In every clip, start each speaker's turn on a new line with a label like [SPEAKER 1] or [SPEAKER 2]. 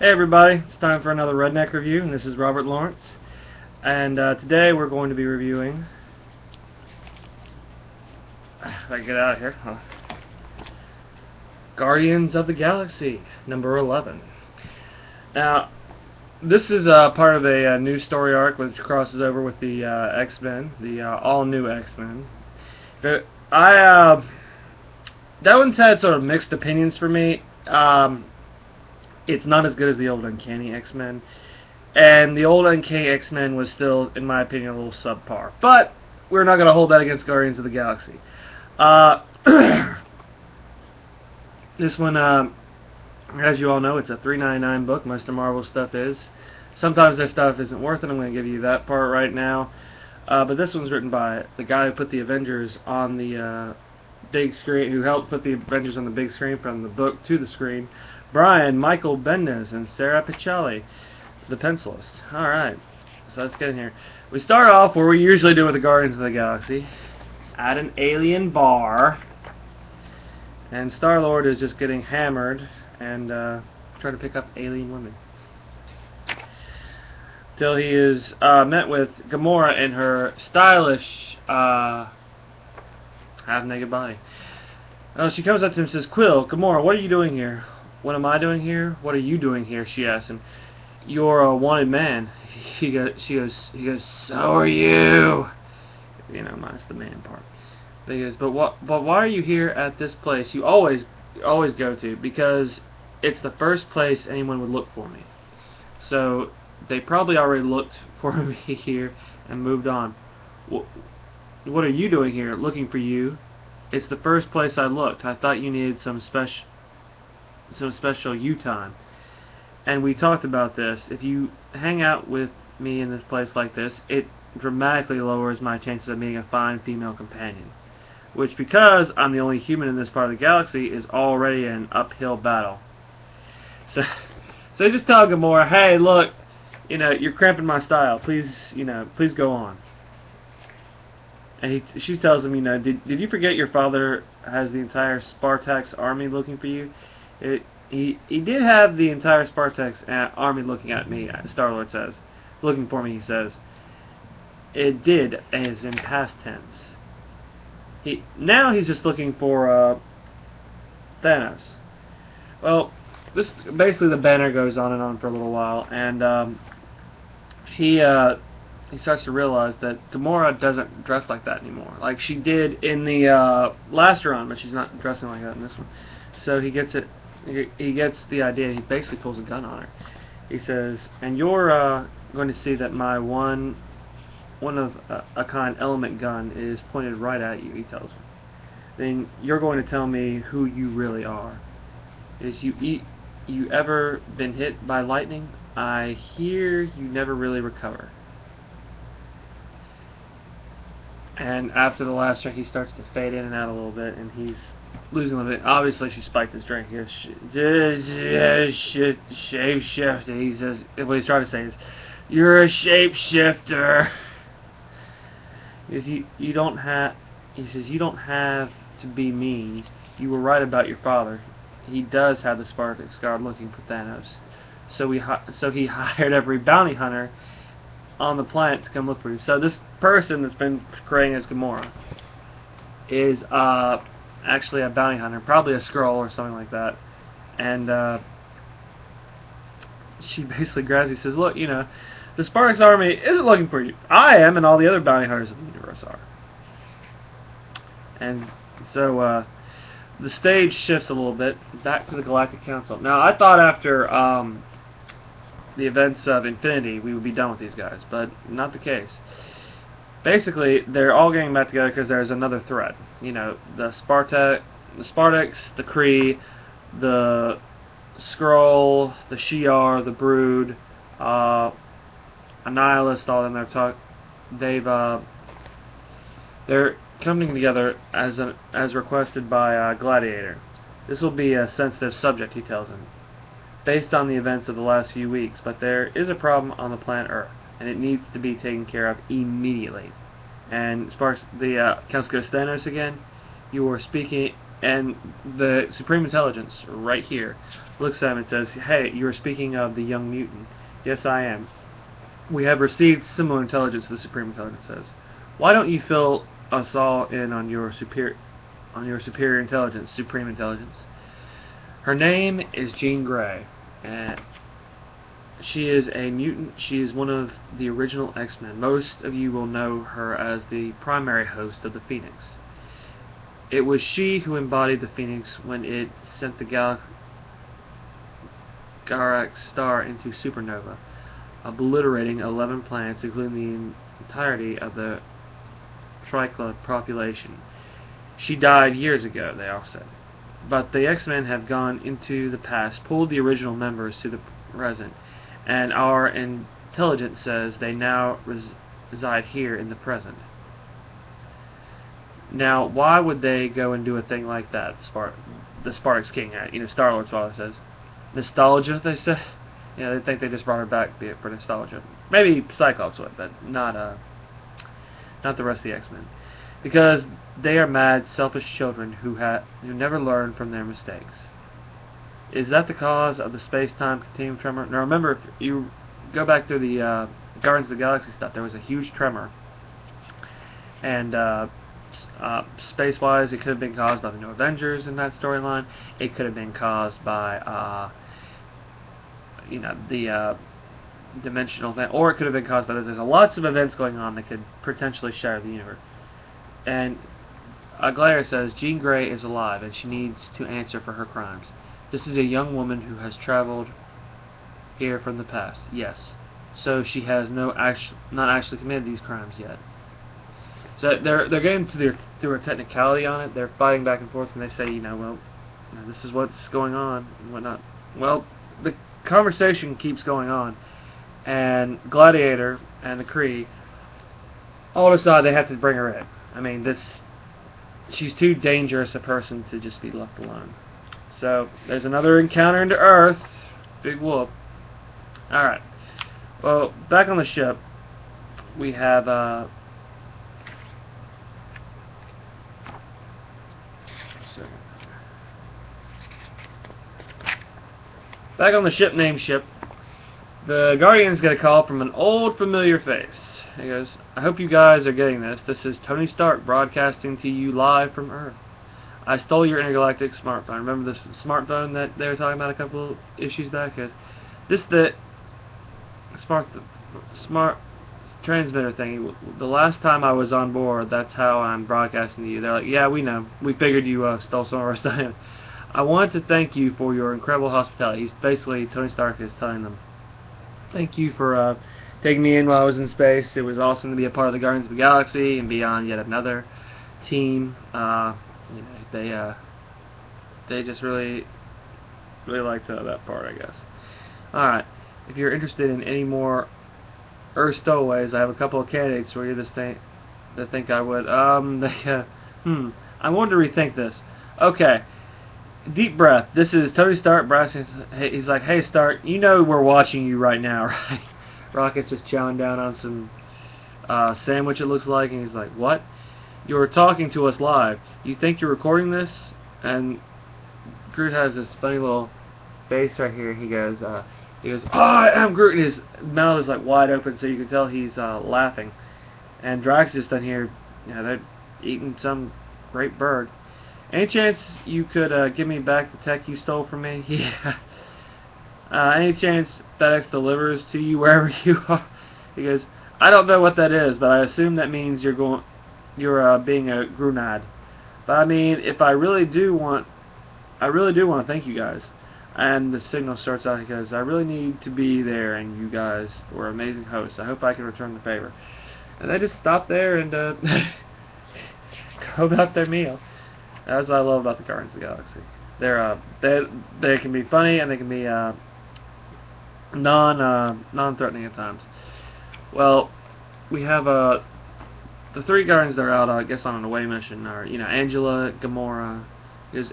[SPEAKER 1] Hey everybody, it's time for another Redneck review, and this is Robert Lawrence. And today we're going to be reviewing... If I can get out of here. Guardians of the Galaxy, number 11. Now, this is part of a new story arc which crosses over with the X-Men, the all-new X-Men. That one's had sort of mixed opinions for me. It's not as good as the old Uncanny X-Men, and the old Uncanny X-Men was still, in my opinion, a little subpar. But we're not going to hold that against Guardians of the Galaxy. This one, as you all know, it's a $3.99 book. Most of Marvel stuff is. Sometimes their stuff isn't worth it. I'm going to give you that part right now. But this one's written by the guy who put the Avengers on the big screen, who helped put the Avengers on the big screen from the book to the screen. Brian Michael Bendis and Sarah Pichelli, the pencilist. Alright, so let's get in here. We start off where we usually do with the Guardians of the Galaxy, at an alien bar, and Star-Lord is just getting hammered and trying to pick up alien women. Till he is met with Gamora in her stylish half-naked body. She comes up to him and says, "Quill, Gamora, what are you doing here?" "What am I doing here? What are you doing here?" she asks him. "You're a wanted man." He goes, "So are you." You know, minus the man part. He goes, But why are you here at this place you always go to?" "Because it's the first place anyone would look for me." So they probably already looked for me here and moved on. "What are you doing here?" "Looking for you." "It's the first place I looked. I thought you needed some special you time. And we talked about this. If you hang out with me in this place like this, it dramatically lowers my chances of meeting a fine female companion. Which, because I'm the only human in this part of the galaxy, is already an uphill battle." So just tell Gamora, "Hey, look, you're cramping my style. Please, please go on." And she tells him, did you forget your father has the entire Spartax army looking for you?" He did have the entire Spartax army looking at me, Star-Lord says. "Looking for me," he says. "It did," as in past tense. Now he's just looking for Thanos. Well, basically the banner goes on and on for a little while, and he starts to realize that Gamora doesn't dress like that anymore, like she did in the last run, but she's not dressing like that in this one. So he gets it. He gets the idea. He basically pulls a gun on her. He says, "And you're going to see that my one of a kind element gun is pointed right at you," he tells her. "Then you're going to tell me who you really are. Is you ever been hit by lightning? I hear you never really recover." And after the last track, he starts to fade in and out a little bit, and he's losing a little bit. Obviously, she spiked his drink. He goes, "Shapeshifter." He says, what he's trying to say is, "You're a shapeshifter." He says, you don't have to be mean. You were right about your father. He does have the Spartax Guard looking for Thanos. So he hired every bounty hunter on the planet to come look for you." So this person that's been creating as Gamora is actually a bounty hunter, probably a Skrull or something like that. And she basically grabs you and says, "Look, the Spartax army isn't looking for you. I am, and all the other bounty hunters of the universe are." And so the stage shifts a little bit back to the Galactic Council. Now, I thought after the events of Infinity we would be done with these guys, but not the case. Basically, they're all getting back together because there's another threat. The Spartax, the Kree, the Skrull, the Shi'ar, the Brood, Annihilist, all of them. They're coming together as requested by Gladiator. This will be a sensitive subject, he tells him, based on the events of the last few weeks, but there is a problem on the planet Earth, and it needs to be taken care of immediately. And Sparks, the Council goes, "Thanos again? You were speaking And the Supreme Intelligence, right here, looks at him and says, "Hey, you are speaking of the young mutant." "Yes, I am. We have received similar intelligence," the Supreme Intelligence says. "Why don't you fill us all in on your superior intelligence, Supreme Intelligence?" Her name is Jean Grey, and she is a mutant. She is one of the original X-Men. Most of you will know her as the primary host of the Phoenix. It was she who embodied the Phoenix when it sent the Garax star into supernova, obliterating 11 planets, including the entirety of the Triclad population. She died years ago, they all said. But the X-Men have gone into the past, pulled the original members to the present, and our intelligence says they now reside here in the present. Now, why would they go and do a thing like that? The Spartacus King, Star-Lord's father says. Nostalgia, they say. They think they just brought her back for nostalgia. Maybe Cyclops would, but not the rest of the X-Men, because they are mad, selfish children who never learn from their mistakes. Is that the cause of the space-time continuum tremor? Now, remember, if you go back through the Guardians of the Galaxy stuff, there was a huge tremor, and space-wise, it could have been caused by the New Avengers in that storyline. It could have been caused by, the dimensional thing, or it could have been caused by there's lots of events going on that could potentially shatter the universe. And Glare says Jean Grey is alive, and she needs to answer for her crimes. This is a young woman who has traveled here from the past. Yes, so she has not actually committed these crimes yet. So they're getting to a technicality on it. They're fighting back and forth, and they say, this is what's going on and whatnot. Well, the conversation keeps going on, and Gladiator and the Kree all decide they have to bring her in. I mean, she's too dangerous a person to just be left alone. So there's another encounter into Earth. Big whoop. All right. Well, back on the ship, we have back on the ship named Ship, the Guardians get a call from an old familiar face. He goes, "I hope you guys are getting this. This is Tony Stark broadcasting to you live from Earth. I stole your intergalactic smartphone." Remember this smartphone that they were talking about a couple of issues back? This the smart transmitter thing. The last time I was on board, that's how I'm broadcasting to you. They're like, "Yeah, we know. We figured you stole some of our stuff. I want to thank you for your incredible hospitality." Basically, Tony Stark is telling them, "Thank you for taking me in while I was in space. It was awesome to be a part of the Guardians of the Galaxy and be on yet another team." They just really liked that part, I guess. All right. If you're interested in any more Earth stowaways, I have a couple of candidates for you that think I would. I wanted to rethink this. Okay. Deep breath. This is Tony Stark. He's like, "Hey Stark, we're watching you right now, right?" Rocket's just chowing down on some sandwich, it looks like, and he's like, "What? You're talking to us live. You think you're recording this?" And Groot has this funny little face right here. He goes, "I am Groot," and his mouth is like wide open, so you can tell he's laughing. And Drax just down here, they're eating some great bird. "Any chance you could give me back the tech you stole from me?" "Yeah." "Any chance FedEx delivers to you wherever you are?" He goes, "I don't know what that is, but I assume that means you're being a Grunad. But I mean, if I really do want to thank you guys." And the signal starts out. He goes, "I really need to be there, and you guys were amazing hosts. I hope I can return the favor." And they just stop there and go about their meal. That's what I love about the Guardians of the Galaxy. They can be funny, and they can be non-threatening at times. Well, we have the three Guardians that are out, I guess, on an away mission are Angela, Gamora.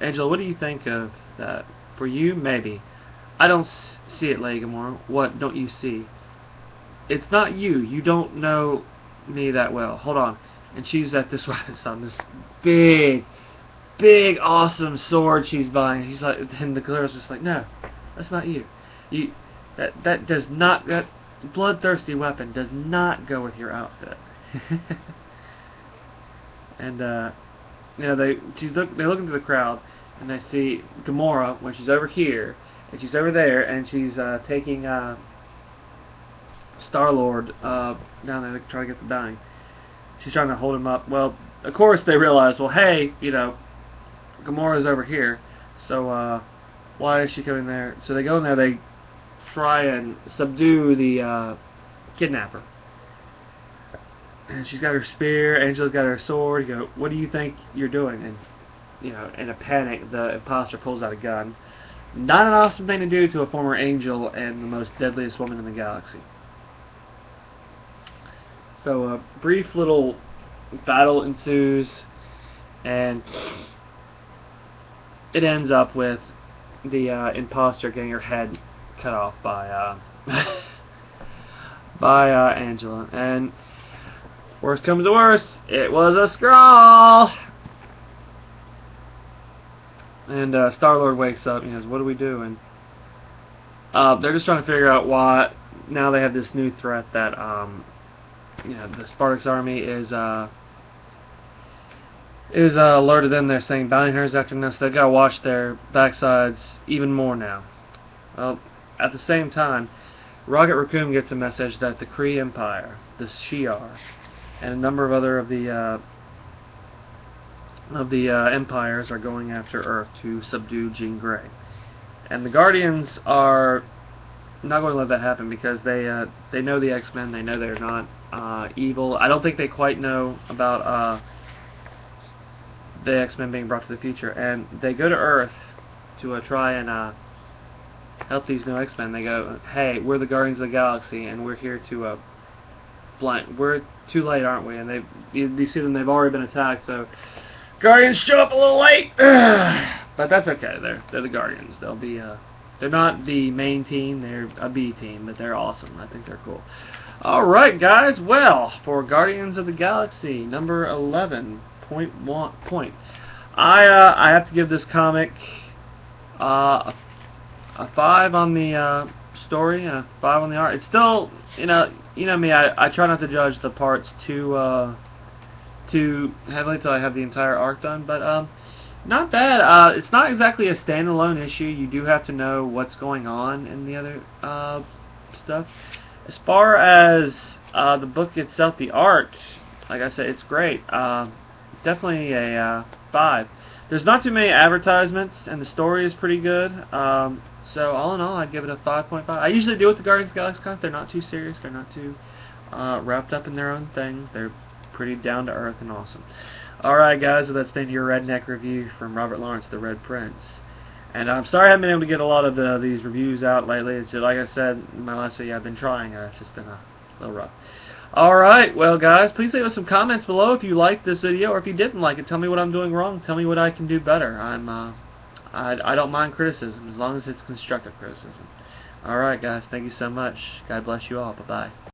[SPEAKER 1] Angela, what do you think of that? For you, maybe. I don't see it, Lady Gamora. What don't you see? It's not you. You don't know me that well. Hold on. And she's at this weapon on this big big, awesome sword she's buying. She's like, and the girl's just like, no, that's not you. That does not, that bloodthirsty weapon does not go with your outfit. And you know, they look into the crowd and they see Gamora when she's over here and she's over there and she's taking Star-Lord down there to try to get the bounty. She's trying to hold him up. Well, of course they realize, well, hey, you know, Gamora's over here, so why is she coming there? So they go in there, they try and subdue the kidnapper. And she's got her spear, Angela's got her sword. You go, what do you think you're doing? And, you know, in a panic, the imposter pulls out a gun. Not an awesome thing to do to a former angel and the most deadliest woman in the galaxy. So a brief little battle ensues, and it ends up with the imposter getting her head cut off by Angela. And worst comes to worst, it was a Skrull! And Star-Lord wakes up and he goes, what do we do? And they're just trying to figure out why now they have this new threat that you know, the Spartacus army is alerted them. They're saying bounty hunters after them, so they've got to watch their backsides even more now. Well, at the same time, Rocket Raccoon gets a message that the Kree Empire, the Shi'ar, and a number of other of the empires are going after Earth to subdue Jean Grey. And the Guardians are not going to let that happen because they know the X-Men. They know they're not evil. I don't think they quite know about the X-Men being brought to the future. And they go to Earth to try and help these new X-Men. They go, hey, we're the Guardians of the Galaxy, and we're here to we're too late, aren't we? And you see them, they've already been attacked, so Guardians show up a little late. But that's okay. They're the Guardians. They'll be they're not the main team, they're a B team, but they're awesome. I think they're cool. Alright guys, well, for Guardians of the Galaxy, number 11.1 point. I have to give this comic a 5 on the story, a 5 on the art. It's still, you know me, I try not to judge the parts too heavily until I have the entire arc done, but not bad. It's not exactly a standalone issue. You do have to know what's going on in the other stuff. As far as the book itself, the art, like I said, it's great. Definitely a 5. There's not too many advertisements, and the story is pretty good. So all in all, I'd give it a 5.5. I usually do with the Guardians of the Galaxy comics. They're not too serious. They're not too wrapped up in their own things. They're pretty down to earth and awesome. Alright guys, so that's been your Redneck review from Robert Lawrence, the Red Prince. And I'm sorry I haven't been able to get a lot of these reviews out lately. It's just, like I said in my last video, I've been trying. It's just been a little rough. Alright, well guys, please leave us some comments below if you liked this video, or if you didn't like it. Tell me what I'm doing wrong. Tell me what I can do better. I don't mind criticism, as long as it's constructive criticism. Alright guys, thank you so much. God bless you all. Bye-bye.